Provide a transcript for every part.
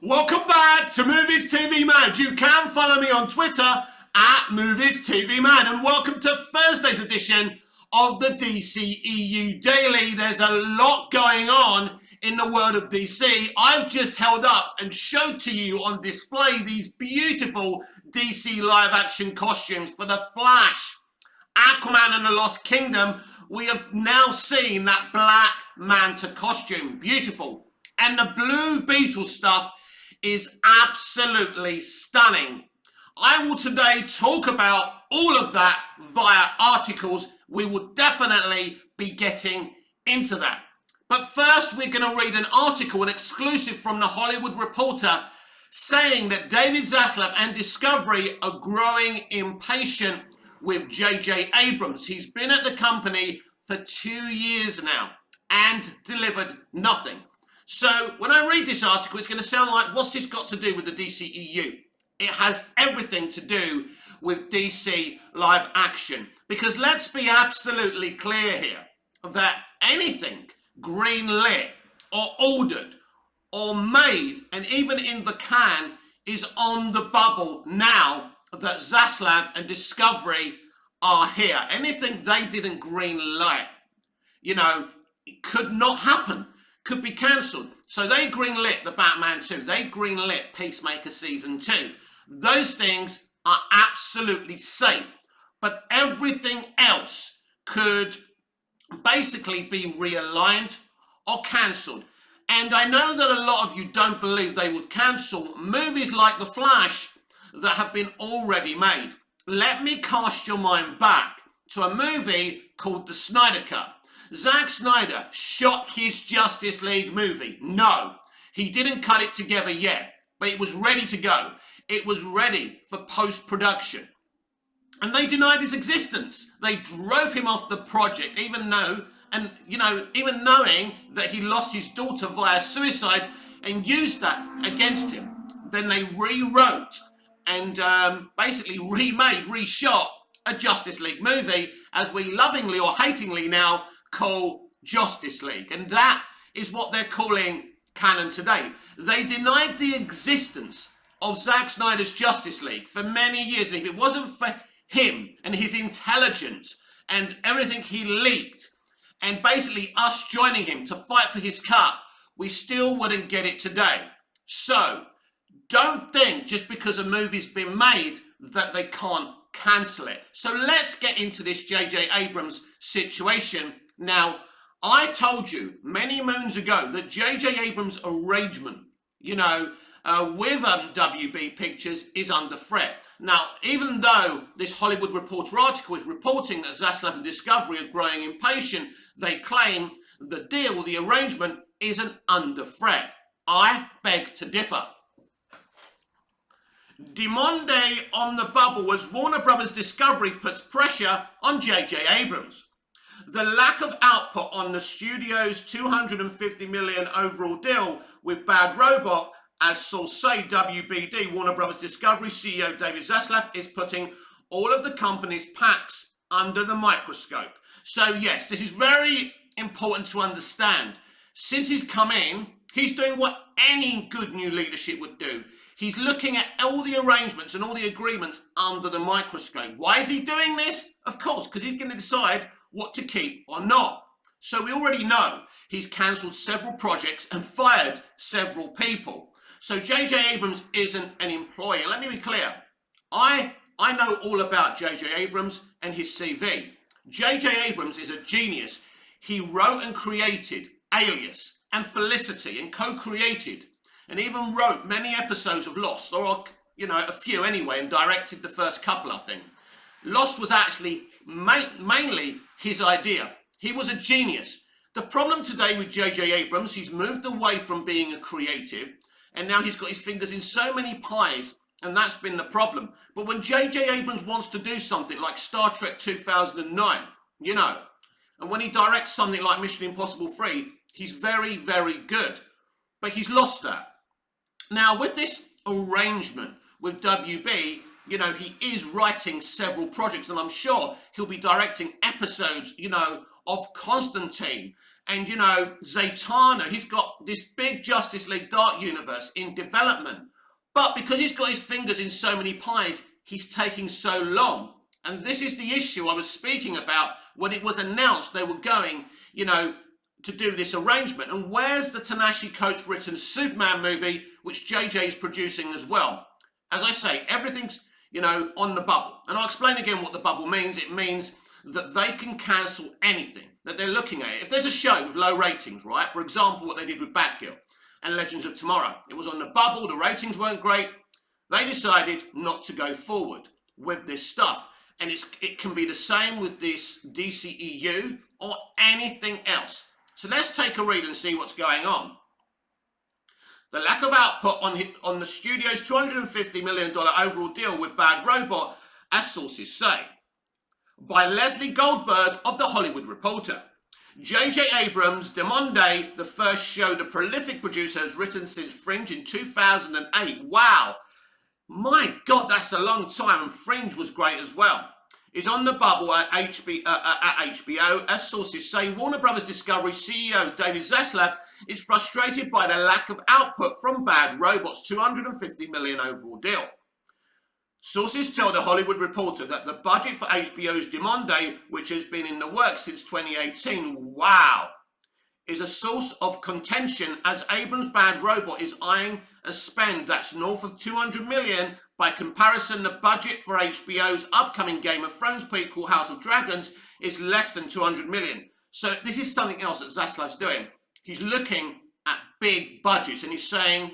Welcome back to Movies TV Man. You can follow me on Twitter at Movies TV Man, and welcome to Thursday's edition of the DCEU Daily. There's a lot going on in the world of DC. I've just held up and showed to you on display these beautiful DC live action costumes for The Flash, Aquaman and the Lost Kingdom. We have now seen that Black Manta costume. Beautiful. And the blue Beetle stuff is absolutely stunning. I will today talk about all of that via articles. We will definitely be getting into that. But first, we're going to read an article, an exclusive from The Hollywood Reporter, saying that David Zaslav and Discovery are growing impatient with J.J. Abrams. He's been at the company for 2 years now and delivered nothing. So when I read this article, it's going to sound like, what's this got to do with the DCEU? It has everything to do with DC live action. Because let's be absolutely clear here that anything green-lit or ordered or made and even in the can is on the bubble now that Zaslav and Discovery are here. Anything they didn't green-light, it could not happen. Could be cancelled. So they greenlit the Batman 2. They greenlit Peacemaker Season 2. Those things are absolutely safe. But everything else could basically be realigned or cancelled. And I know that a lot of you don't believe they would cancel movies like The Flash that have been already made. Let me cast your mind back to a movie called The Snyder Cut. Zack Snyder shot his Justice League movie. No, he didn't cut it together yet, but it was ready to go. It was ready for post-production. And they denied his existence. They drove him off the project, even knowing that he lost his daughter via suicide and used that against him. Then they rewrote and basically reshot a Justice League movie, as we lovingly or hatingly now call Justice League. And that is what they're calling canon today. They denied the existence of Zack Snyder's Justice League for many years. And if it wasn't for him and his intelligence and everything he leaked, and basically us joining him to fight for his cut, we still wouldn't get it today. So don't think just because a movie's been made that they can't cancel it. So let's get into this J.J. Abrams situation. Now, I told you many moons ago that J.J. Abrams' arrangement, with WB Pictures is under threat. Now, even though this Hollywood Reporter article is reporting that Zaslav and Discovery are growing impatient, they claim the deal, the arrangement, isn't under threat. I beg to differ. Dimonde on the bubble as Warner Brothers Discovery puts pressure on J.J. Abrams. The lack of output on the studio's $250 million overall deal with Bad Robot, as sources say, WBD, Warner Brothers Discovery CEO David Zaslav, is putting all of the company's packs under the microscope. So yes, this is very important to understand. Since he's come in, he's doing what any good new leadership would do. He's looking at all the arrangements and all the agreements under the microscope. Why is he doing this? Of course, because he's going to decide what to keep or not. So we already know he's cancelled several projects and fired several people. So J.J. Abrams isn't an employee. Let me be clear. I know all about J.J. Abrams and his CV. J.J. Abrams is a genius. He wrote and created Alias and Felicity and co-created and even wrote many episodes of Lost, or a few anyway, and directed the first couple, I think. Lost was actually mainly his idea. He was a genius. The problem today with J.J. Abrams, he's moved away from being a creative, and now he's got his fingers in so many pies, and that's been the problem. But when J.J. Abrams wants to do something like Star Trek 2009, and when he directs something like Mission Impossible 3, he's very, very good. But he's lost that. Now, with this arrangement with WB, you know, he is writing several projects, and I'm sure he'll be directing episodes, you know, of Constantine and, you know, Zatanna. He's got this big Justice League Dark Universe in development. But because he's got his fingers in so many pies, he's taking so long. And this is the issue I was speaking about when it was announced they were going, you know, to do this arrangement. And where's the Tanahashi Coates written Superman movie, which JJ is producing as well? As I say, everything's, you know, on the bubble. And I'll explain again what the bubble means. It means that they can cancel anything that they're looking at. If there's a show with low ratings, right? For example, what they did with Batgirl and Legends of Tomorrow. It was on the bubble, the ratings weren't great. They decided not to go forward with this stuff. And it can be the same with this DCEU or anything else. So let's take a read and see what's going on. The lack of output on the studio's $250 million overall deal with Bad Robot, as sources say. By Leslie Goldberg of The Hollywood Reporter. J.J. Abrams' Demonde, the first show the prolific producer has written since Fringe in 2008. Wow. My God, that's a long time, and Fringe was great as well. Is on the bubble at HBO. As sources say, Warner Brothers Discovery CEO David Zaslav is frustrated by the lack of output from Bad Robot's $250 million overall deal. Sources tell The Hollywood Reporter that the budget for HBO's Demonde, which has been in the works since 2018, wow, is a source of contention as Abrams' Bad Robot is eyeing a spend that's north of $200 million. By comparison, the budget for HBO's upcoming Game of Thrones prequel House of Dragons is less than $200 million. So this is something else that Zaslav's doing. He's looking at big budgets and he's saying,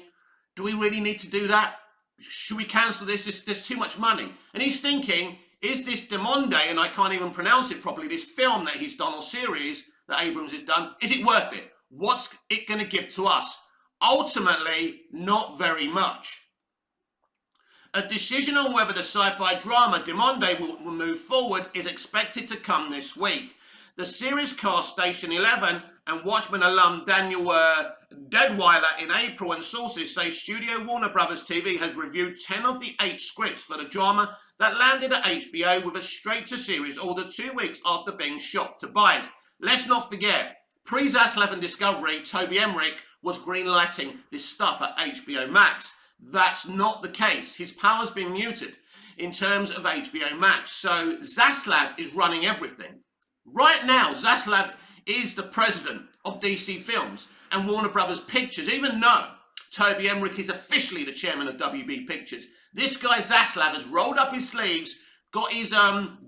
do we really need to do that? Should we cancel this? There's too much money. And he's thinking, is this Demonde, and I can't even pronounce it properly, this film that he's done or series that Abrams has done, is it worth it? What's it going to give to us? Ultimately, not very much. A decision on whether the sci-fi drama Demonde will move forward is expected to come this week. The series cast Station 11 and Watchmen alum Daniel Deadweiler in April, and sources say Studio Warner Brothers TV has reviewed 10 of the 8 scripts for the drama that landed at HBO with a straight-to-series order 2 weeks after being shopped to buyers. Let's not forget, pre-Zaslav and Discovery, Toby Emmerich was greenlighting this stuff at HBO Max. That's not the case. His power's been muted in terms of HBO Max. So Zaslav is running everything. Right now, Zaslav is the president of DC Films and Warner Brothers Pictures, even though Toby Emmerich is officially the chairman of WB Pictures. This guy Zaslav has rolled up his sleeves, got his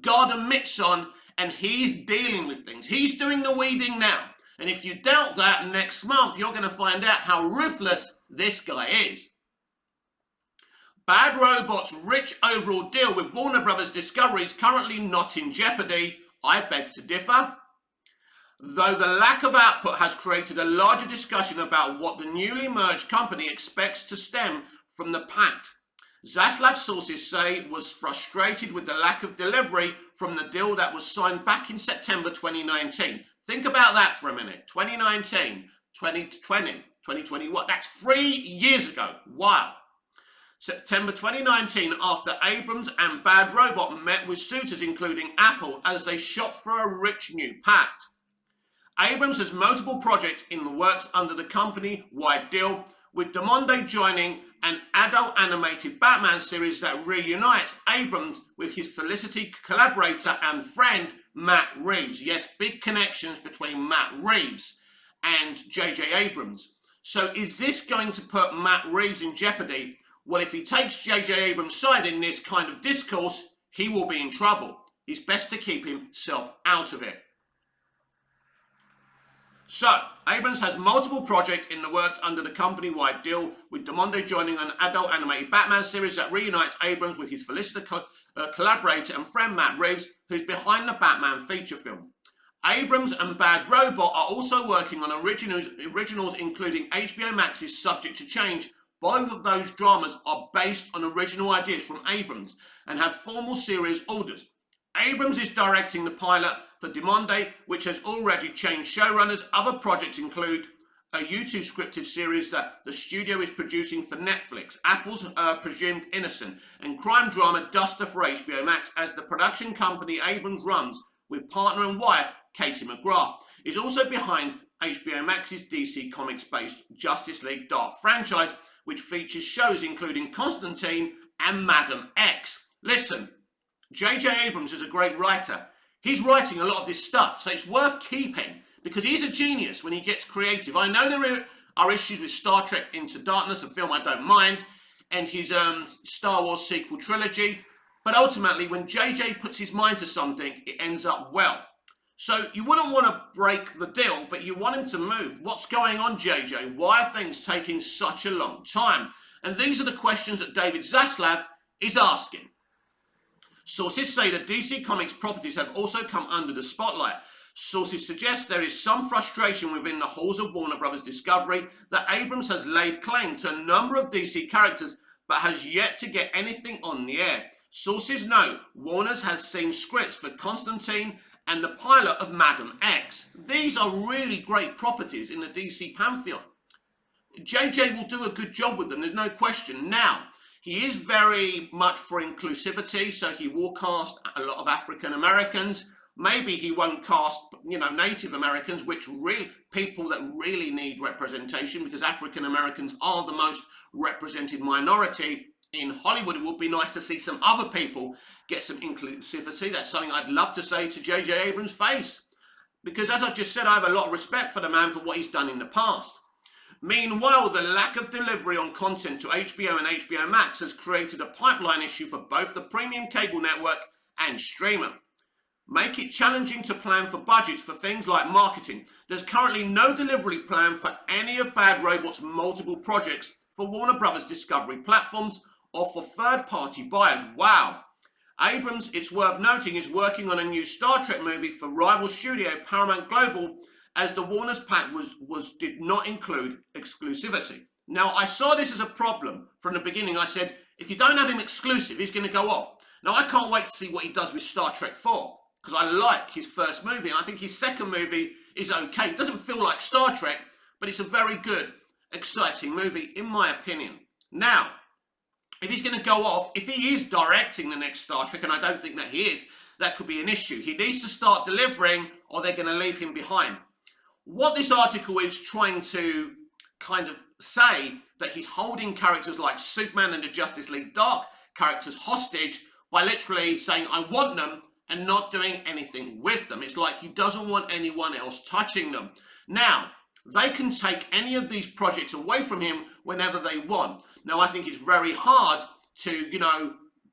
garden mitts on, and he's dealing with things. He's doing the weeding now. And if you doubt that, next month you're going to find out how ruthless this guy is. Bad Robot's rich overall deal with Warner Brothers Discovery is currently not in jeopardy. I beg to differ. Though the lack of output has created a larger discussion about what the newly merged company expects to stem from the pact. Zaslav, sources say, was frustrated with the lack of delivery from the deal that was signed back in September 2019. Think about that for a minute. 2019, 2020, 2021. That's 3 years ago. Wow. September 2019, after Abrams and Bad Robot met with suitors including Apple as they shopped for a rich new pact. Abrams has multiple projects in the works under the company-wide deal, with Demonde joining an adult animated Batman series that reunites Abrams with his Felicity collaborator and friend Matt Reeves. Yes, big connections between Matt Reeves and J.J. Abrams. So is this going to put Matt Reeves in jeopardy? Well, if he takes J.J. Abrams' side in this kind of discourse, he will be in trouble. It's best to keep himself out of it. So, Abrams has multiple projects in the works under the company-wide deal, with Demonde joining an adult animated Batman series that reunites Abrams with his Felicity collaborator and friend Matt Reeves, who's behind the Batman feature film. Abrams and Bad Robot are also working on originals including HBO Max's Subject to Change. Both of those dramas are based on original ideas from Abrams and have formal series orders. Abrams is directing the pilot for Demonde, which has already changed showrunners. Other projects include a YouTube scripted series that the studio is producing for Netflix. Apple's Presumed Innocent, and crime drama Duster for HBO Max, as the production company Abrams runs with partner and wife Katie McGrath is also behind HBO Max's DC Comics-based Justice League Dark franchise, which features shows including Constantine and Madam X. Listen, J.J. Abrams is a great writer. He's writing a lot of this stuff, so it's worth keeping, because he's a genius when he gets creative. I know there are issues with Star Trek Into Darkness, a film I don't mind, and his Star Wars sequel trilogy, but ultimately when JJ puts his mind to something, it ends up well. So you wouldn't want to break the deal, but you want him to move. What's going on, JJ? Why are things taking such a long time? And these are the questions that David Zaslav is asking. Sources say that DC Comics properties have also come under the spotlight. Sources suggest there is some frustration within the halls of Warner Bros. Discovery that Abrams has laid claim to a number of DC characters but has yet to get anything on the air. Sources note Warner's has seen scripts for Constantine and the pilot of Madam X. These are really great properties in the DC pantheon. JJ will do a good job with them, there's no question. Now, he is very much for inclusivity, so he will cast a lot of African Americans. Maybe he won't cast, Native Americans, which really people that really need representation, because African Americans are the most represented minority in Hollywood. It would be nice to see some other people get some inclusivity. That's something I'd love to say to J.J. Abrams' face, because as I just said, I have a lot of respect for the man for what he's done in the past. Meanwhile, the lack of delivery on content to HBO and HBO Max has created a pipeline issue for both the premium cable network and streamer. Make it challenging to plan for budgets for things like marketing. There's currently no delivery plan for any of Bad Robot's multiple projects for Warner Bros. Discovery platforms or for third-party buyers. Wow. Abrams, it's worth noting, is working on a new Star Trek movie for rival studio Paramount Global, as the Warner's pack did not include exclusivity. Now, I saw this as a problem from the beginning. I said, if you don't have him exclusive, he's going to go off. Now, I can't wait to see what he does with Star Trek 4, because I like his first movie, and I think his second movie is okay. It doesn't feel like Star Trek, but it's a very good, exciting movie, in my opinion. Now, if he's going to go off, if he is directing the next Star Trek, and I don't think that he is, that could be an issue. He needs to start delivering, or they're going to leave him behind. What this article is trying to kind of say, that he's holding characters like Superman and the Justice League Dark characters hostage by literally saying, I want them, and not doing anything with them. It's like he doesn't want anyone else touching them. Now, they can take any of these projects away from him whenever they want. Now, I think it's very hard to,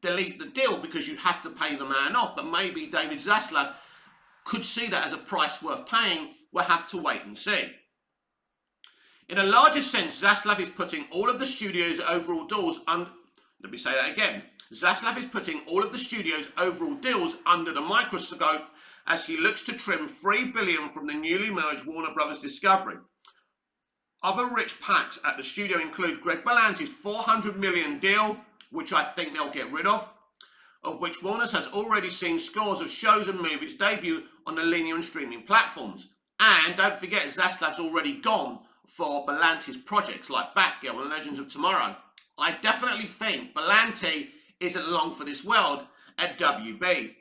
delete the deal, because you have to pay the man off, but maybe David Zaslav could see that as a price worth paying. We'll have to wait and see. In a larger sense, Zaslav is putting all of the studio's overall deals under... Let me say that again. Zaslav is putting all of the studio's overall deals under the microscope as he looks to trim $3 billion from the newly merged Warner Bros. Discovery. Other rich packs at the studio include Greg Berlanti's $400 million deal, which I think they'll get rid of which Warner's has already seen scores of shows and movies debut on the linear and streaming platforms. And don't forget, Zaslav's already gone for Berlanti's projects like Batgirl and Legends of Tomorrow. I definitely think Berlanti isn't long for this world at WB.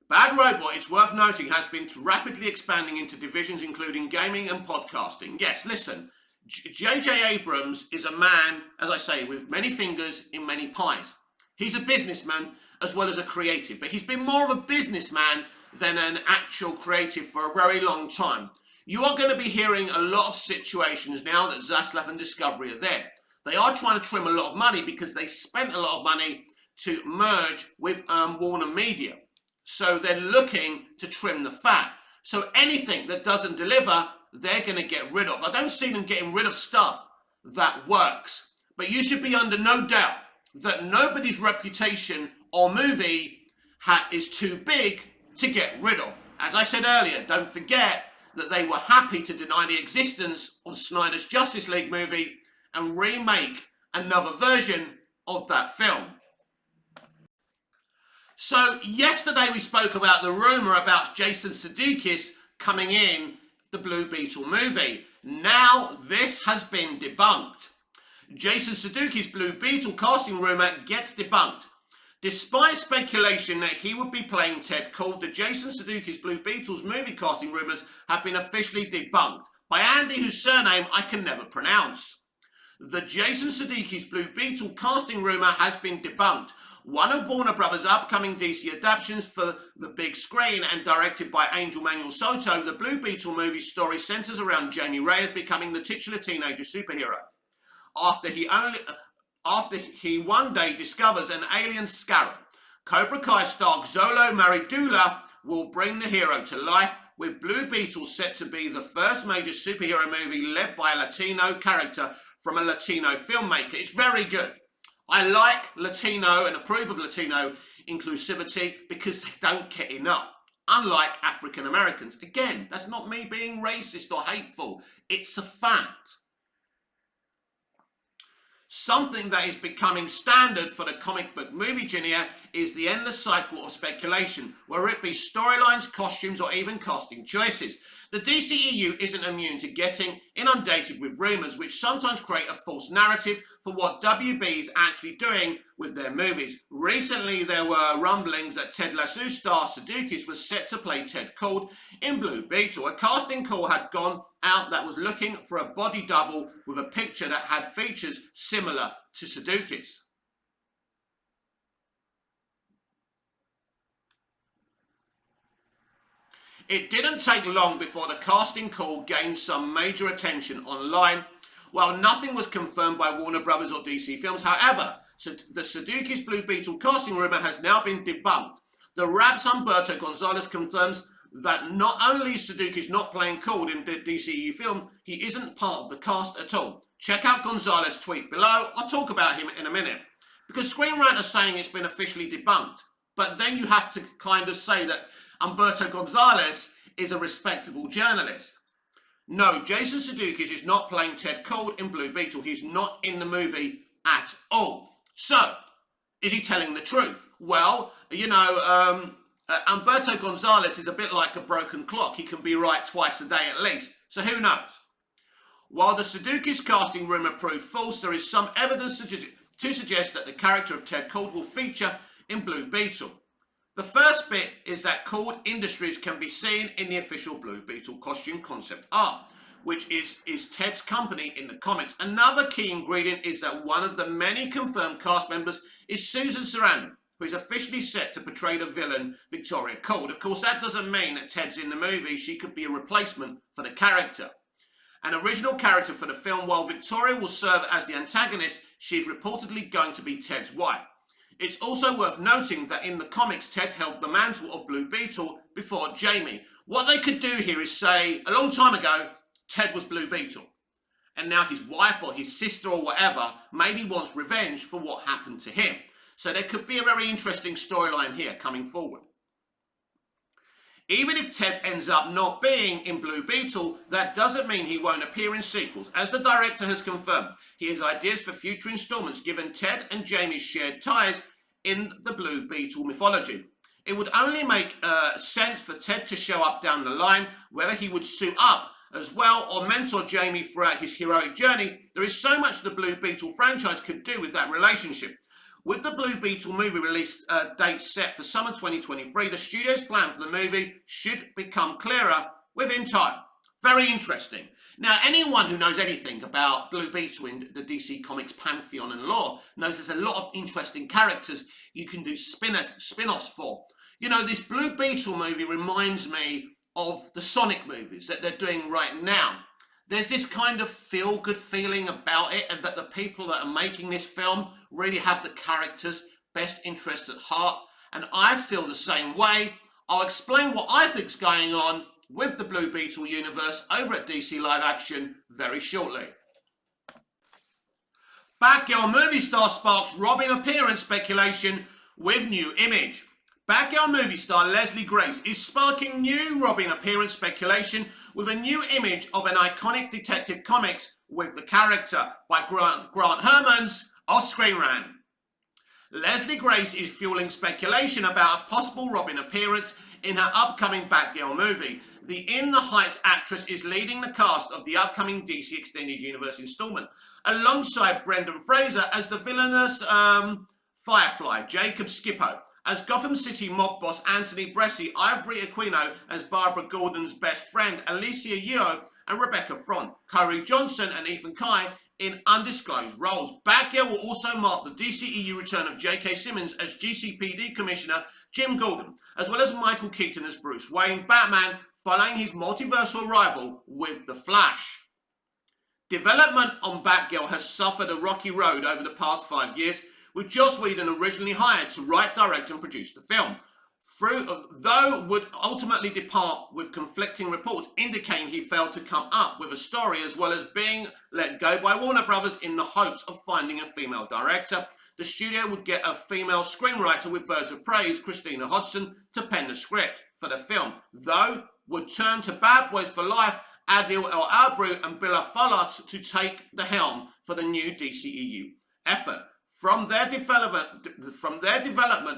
Bad Robot, it's worth noting, has been rapidly expanding into divisions including gaming and podcasting. Yes, listen, J.J. Abrams is a man, as I say, with many fingers in many pies. He's a businessman as well as a creative, but he's been more of a businessman than an actual creative for a very long time. You are going to be hearing a lot of situations now that Zaslav and Discovery are there. They are trying to trim a lot of money because they spent a lot of money to merge with Warner Media. So they're looking to trim the fat. So anything that doesn't deliver, they're going to get rid of. I don't see them getting rid of stuff that works. But you should be under no doubt that nobody's reputation or movie is too big to get rid of. As I said earlier, don't forget that they were happy to deny the existence of Snyder's Justice League movie and remake another version of that film. So yesterday we spoke about the rumour about Jason Sudokis coming in the Blue Beetle movie. Now this has been debunked. Jason Sudoki's Blue Beetle casting rumour gets debunked. Despite speculation that he would be playing Ted Cold, the Jason Sudoki's Blue Beetles movie casting rumours have been officially debunked by Andy, whose surname I can never pronounce. The Jason Sudoki's Blue Beetle casting rumour has been debunked. One of Warner Brothers' upcoming DC adaptations for the big screen and directed by Angel Manuel Soto, the Blue Beetle movie story centres around Jamie Reyes becoming the titular teenager superhero. After he one day discovers an alien scarab, Cobra Kai star Xolo Maridula will bring the hero to life, with Blue Beetle set to be the first major superhero movie led by a Latino character from a Latino filmmaker. It's very good. I like Latino and approve of Latino inclusivity because they don't get enough. Unlike African Americans. Again, that's not me being racist or hateful. It's a fact. Something that is becoming standard for the comic book movie genre is the endless cycle of speculation, whether it be storylines, costumes, or even casting choices. The DCEU isn't immune to getting inundated with rumours, which sometimes create a false narrative for what WB is actually doing with their movies. Recently, there were rumblings that Ted Lasso star Sudokis was set to play Ted Cold in Blue Beetle. A casting call had gone out that was looking for a body double with a picture that had features similar to Sudokis. It didn't take long before the casting call gained some major attention online. While nothing was confirmed by Warner Brothers or DC Films, however, the Sudoki's Blue Beetle casting rumour has now been debunked. The Rap's Humberto Gonzalez confirms that not only is Sudoki's not playing Cold in the DCEU film, he isn't part of the cast at all. Check out Gonzalez's tweet below. I'll talk about him in a minute. Because Screen Rant are saying it's been officially debunked. But then you have to kind of say that Humberto Gonzalez is a respectable journalist. No, Jason Sudokis is not playing Ted Cold in Blue Beetle. He's not in the movie at all. So, is he telling the truth? Well, Humberto Gonzalez is a bit like a broken clock. He can be right twice a day at least. So who knows? While the Sudokis casting rumour proved false, there is some evidence to suggest that the character of Ted Cold will feature in Blue Beetle. The first bit is that Cold Industries can be seen in the official Blue Beetle costume concept art, which is Ted's company in the comics. Another key ingredient is that one of the many confirmed cast members is Susan Sarandon, who is officially set to portray the villain Victoria Cold. Of course, that doesn't mean that Ted's in the movie. She could be a replacement for the character. An original character for the film, while Victoria will serve as the antagonist, she is reportedly going to be Ted's wife. It's also worth noting that in the comics, Ted held the mantle of Blue Beetle before Jamie. What they could do here is say, a long time ago, Ted was Blue Beetle. And now his wife or his sister or whatever maybe wants revenge for what happened to him. So there could be a very interesting storyline here coming forward. Even if Ted ends up not being in Blue Beetle, that doesn't mean he won't appear in sequels. As the director has confirmed, he has ideas for future installments given Ted and Jamie's shared ties in the Blue Beetle mythology. It would only make sense for Ted to show up down the line, whether he would suit up as well or mentor Jamie throughout his heroic journey. There is so much the Blue Beetle franchise could do with that relationship. With the Blue Beetle movie release date set for summer 2023, the studio's plan for the movie should become clearer within time. Very interesting. Now, anyone who knows anything about Blue Beetle in the DC Comics pantheon and lore knows there's a lot of interesting characters you can do spin-offs for. You know, this Blue Beetle movie reminds me of the Sonic movies that they're doing right now. There's this kind of feel-good feeling about it, and that the people that are making this film really have the characters' best interest at heart, and I feel the same way. I'll explain what I think's going on with the Blue Beetle universe over at DC Live Action very shortly. Batgirl movie star sparks Robin appearance speculation with new image. Batgirl movie star Leslie Grace is sparking new Robin appearance speculation with a new image of an iconic Detective Comics with the character by Grant Hermans of Screen Rant. Leslie Grace is fueling speculation about a possible Robin appearance in her upcoming Batgirl movie. The In the Heights actress is leading the cast of the upcoming DC Extended Universe installment, alongside Brendan Fraser as the villainous Firefly, Jacob Skippo, as Gotham City mob boss Anthony Bresci, Ivory Aquino as Barbara Gordon's best friend, Alicia Yeo and Rebecca Front, Corey Johnson and Ethan Kai in undisclosed roles. Batgirl will also mark the DCEU return of J.K. Simmons as GCPD Commissioner Jim Gordon, as well as Michael Keaton as Bruce Wayne Batman, following his multiversal rival with The Flash. Development on Batgirl has suffered a rocky road over the past 5 years, with Joss Whedon originally hired to write, direct and produce the film, though would ultimately depart, with conflicting reports indicating he failed to come up with a story, as well as being let go by Warner Brothers in the hopes of finding a female director. The studio would get a female screenwriter with Birds of Prey's Christina Hodson to pen the script for the film, though would turn to Bad Boys for Life, Adil El Albrecht and Billa Follett to take the helm for the new DCEU effort. From their development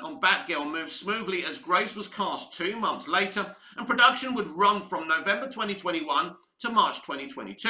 on Batgirl moved smoothly as Grace was cast 2 months later, and production would run from November 2021 to March 2022.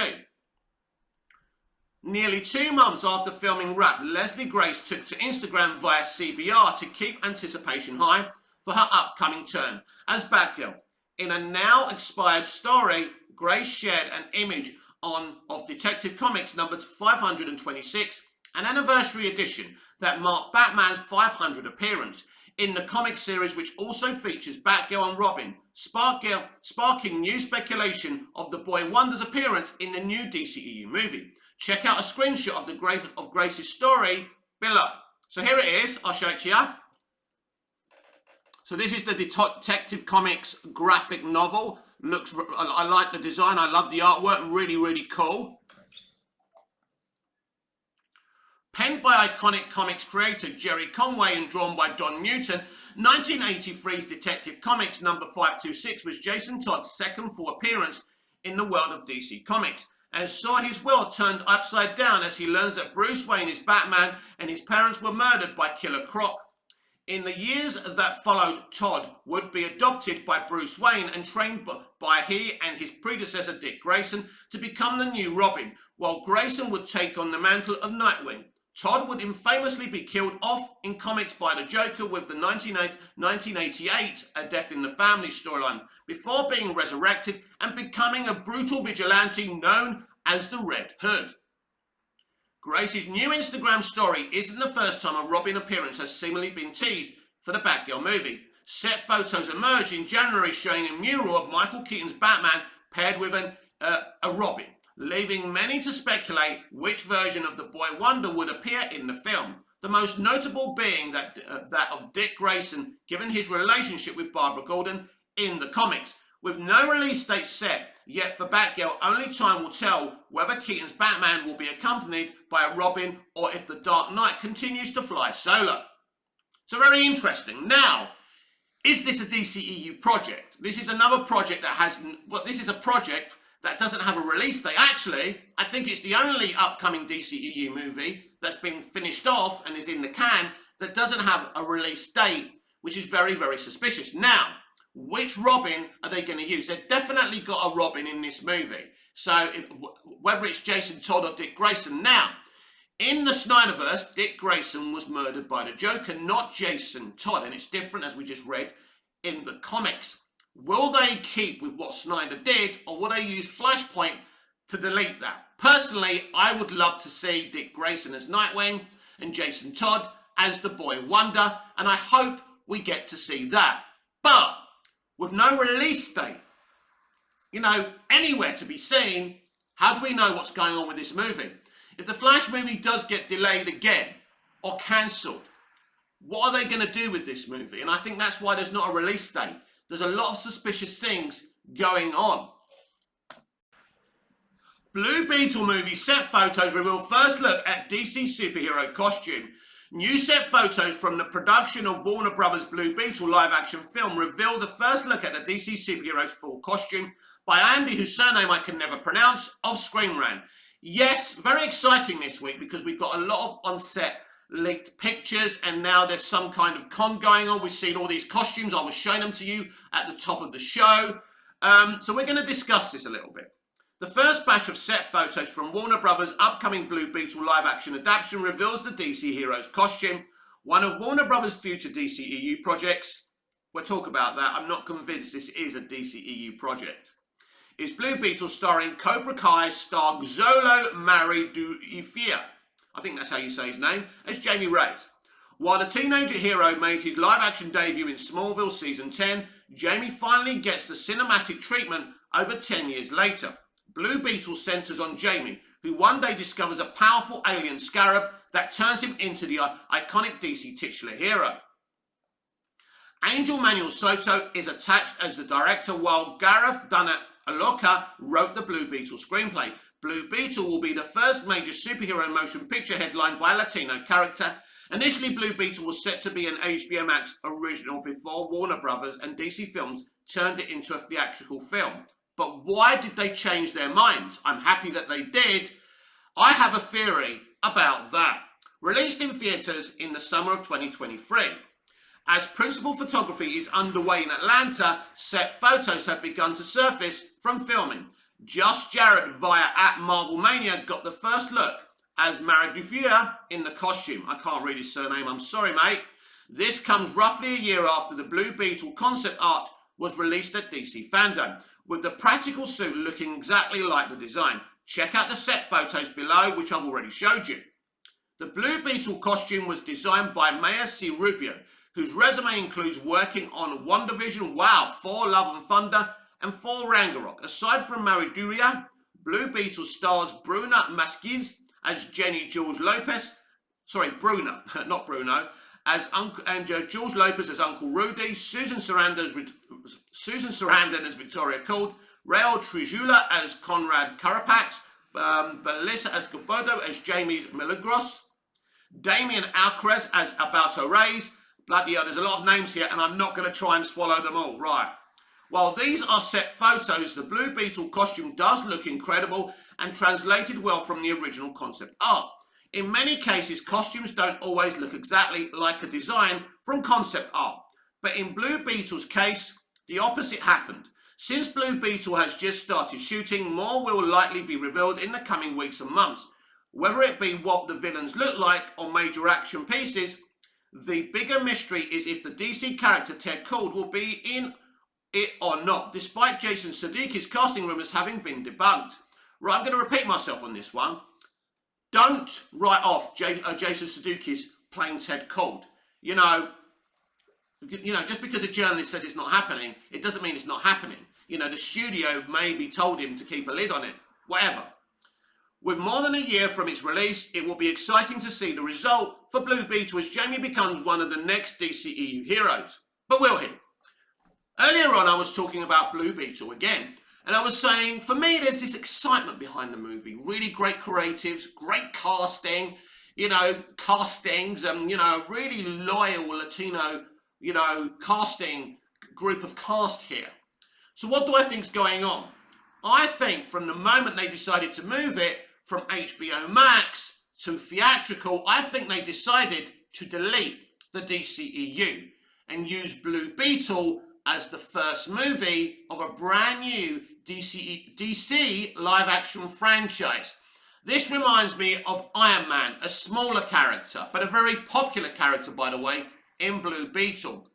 Nearly 2 months after filming wrapped, Leslie Grace took to Instagram via CBR to keep anticipation high for her upcoming turn as Batgirl. In a now expired story, Grace shared an image of Detective Comics number 526, an anniversary edition that marked Batman's 500th appearance in the comic series, which also features Batgirl and Robin, sparking new speculation of the Boy Wonder's appearance in the new DCEU movie. Check out a screenshot of Grace's story below. So here it is, I'll show it to you. So this is the Detective Comics graphic novel. I like the design, I love the artwork, really, really cool. Penned by iconic comics creator Jerry Conway and drawn by Don Newton, 1983's Detective Comics number 526 was Jason Todd's second full appearance in the world of DC Comics, and saw his world turned upside down as he learns that Bruce Wayne is Batman and his parents were murdered by Killer Croc. In the years that followed, Todd would be adopted by Bruce Wayne and trained by he and his predecessor Dick Grayson to become the new Robin, while Grayson would take on the mantle of Nightwing. Todd would infamously be killed off in comics by the Joker with the 1988 A Death in the Family storyline, before being resurrected and becoming a brutal vigilante known as the Red Hood. Grace's new Instagram story isn't the first time a Robin appearance has seemingly been teased for the Batgirl movie. Set photos emerged in January showing a mural of Michael Keaton's Batman paired with a Robin, leaving many to speculate which version of the Boy Wonder would appear in the film. The most notable being that of Dick Grayson, given his relationship with Barbara Gordon in the comics. With no release date set yet for Batgirl, only time will tell whether Keaton's Batman will be accompanied by a Robin or if the Dark Knight continues to fly solo. So very interesting. Now, is this a DCEU project? This is another project that has, well, this is a project that doesn't have a release date. Actually, I think it's the only upcoming DCEU movie that's been finished off and is in the can that doesn't have a release date, which is very, very suspicious. Now, which Robin are they going to use? They've definitely got a Robin in this movie. So whether it's Jason Todd or Dick Grayson. Now, in the Snyderverse, Dick Grayson was murdered by the Joker, not Jason Todd. And it's different, as we just read, in the comics. Will they keep with what Snyder did, or will they use Flashpoint to delete that? Personally, I would love to see Dick Grayson as Nightwing and Jason Todd as the Boy Wonder, and I hope we get to see that. But with no release date, anywhere to be seen, how do we know what's going on with this movie? If the Flash movie does get delayed again or cancelled, what are they going to do with this movie? And I think that's why there's not a release date. There's a lot of suspicious things going on. Blue Beetle movie set photos reveal first look at DC superhero costume. New set photos from the production of Warner Brothers' Blue Beetle live-action film reveal the first look at the DC superhero's full costume by Andy, whose surname I can never pronounce, of Screen Rant. Yes, very exciting this week because we've got a lot of on-set leaked pictures, and now there's some kind of con going on. We've seen all these costumes. I was showing them to you at the top of the show. So we're going to discuss this a little bit. The first batch of set photos from Warner Brothers' upcoming Blue Beetle live-action adaptation reveals the DC hero's costume, one of Warner Brothers' future DCEU projects. We'll talk about that. I'm not convinced this is a DCEU project. Is Blue Beetle starring Cobra Kai star Xolo Mariduefier, I think that's how you say his name, as Jamie Reyes. While the teenager hero made his live-action debut in Smallville Season 10, Jamie finally gets the cinematic treatment over 10 years later. Blue Beetle centers on Jamie, who one day discovers a powerful alien scarab that turns him into the iconic DC titular hero. Angel Manuel Soto is attached as the director, while Gareth Aloka wrote the Blue Beetle screenplay. Blue Beetle will be the first major superhero motion picture headlined by a Latino character. Initially, Blue Beetle was set to be an HBO Max original before Warner Brothers and DC Films turned it into a theatrical film. But why did they change their minds? I'm happy that they did. I have a theory about that. Released in theatres in the summer of 2023. As principal photography is underway in Atlanta, set photos have begun to surface from filming. Just Jared via @MarvelMania got the first look as Mariduefier in the costume. I can't read his surname, I'm sorry mate. This comes roughly a year after the Blue Beetle concept art was released at DC Fandom, with the practical suit looking exactly like the design. Check out the set photos below, which I've already showed you. The Blue Beetle costume was designed by Maya C. Rubio, whose resume includes working on WandaVision, wow, Thor Love and Thunder, and Thor Ragnarok. Aside from Mariduefier, Blue Beetle stars Bruna Masquiz as Jenny Jules Lopez, Bruna, not Bruno, as Uncle, and Jules Lopez as Uncle Rudy, Susan Sarandon as Victoria Cold, Raul Trijula as Conrad Carapax, Belissa Escobedo as Jamie Milagros, Damian Alcaraz as Alberto Reyes. Bloody hell, there's a lot of names here and I'm not going to try and swallow them all. Right. While these are set photos, the Blue Beetle costume does look incredible and translated well from the original concept art. In many cases, costumes don't always look exactly like a design from concept art. But in Blue Beetle's case, the opposite happened. Since Blue Beetle has just started shooting, more will likely be revealed in the coming weeks and months. Whether it be what the villains look like or major action pieces, the bigger mystery is if the DC character Ted Kord will be in it or not, despite Jason Sudeikis' casting rumours having been debunked. Right, I'm going to repeat myself on this one. Don't write off Jason Sudeikis playing Ted Kord. You know, just because a journalist says it's not happening, it doesn't mean it's not happening. You know, the studio maybe told him to keep a lid on it. Whatever. With more than a year from its release, it will be exciting to see the result for Blue Beetle as Jamie becomes one of the next DCEU heroes. But will he? Earlier on, I was talking about Blue Beetle again, and I was saying, for me, there's this excitement behind the movie. Really great creatives, great casting, castings, and, really loyal Latino, casting group of cast here. So what do I think's going on? I think from the moment they decided to move it from HBO Max to theatrical, I think they decided to delete the DCEU and use Blue Beetle as the first movie of a brand new DC live-action franchise. This reminds me of Iron Man, a smaller character, but a very popular character, by the way, in Blue Beetle.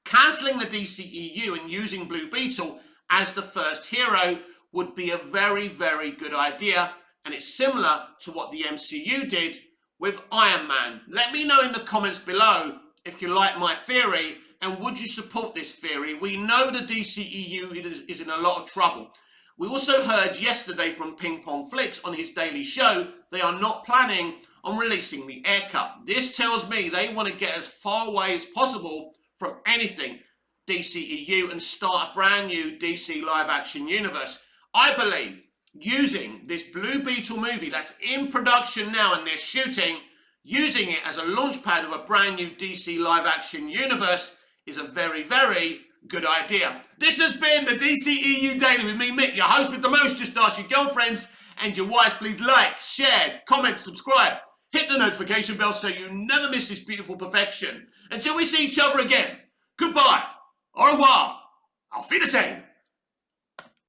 Cancelling the DCEU and using Blue Beetle as the first hero would be a very, very good idea, and it's similar to what the MCU did with Iron Man. Let me know in the comments below if you like my theory, and would you support this theory? We know the DCEU is in a lot of trouble. We also heard yesterday from Ping Pong Flicks on his daily show they are not planning on releasing the Air Cut. This tells me they want to get as far away as possible from anything DCEU and start a brand new DC live action universe. I believe using this Blue Beetle movie that's in production now and they're shooting, using it as a launch pad of a brand new DC live action universe is a very, very good idea. This has been the DCEU Daily with me, Mick, your host with the most. Just ask your girlfriends and your wives. Please like, share, comment, subscribe. hit the notification bell so you never miss this beautiful perfection. Until we see each other again, goodbye, au revoir, auf Wiedersehen.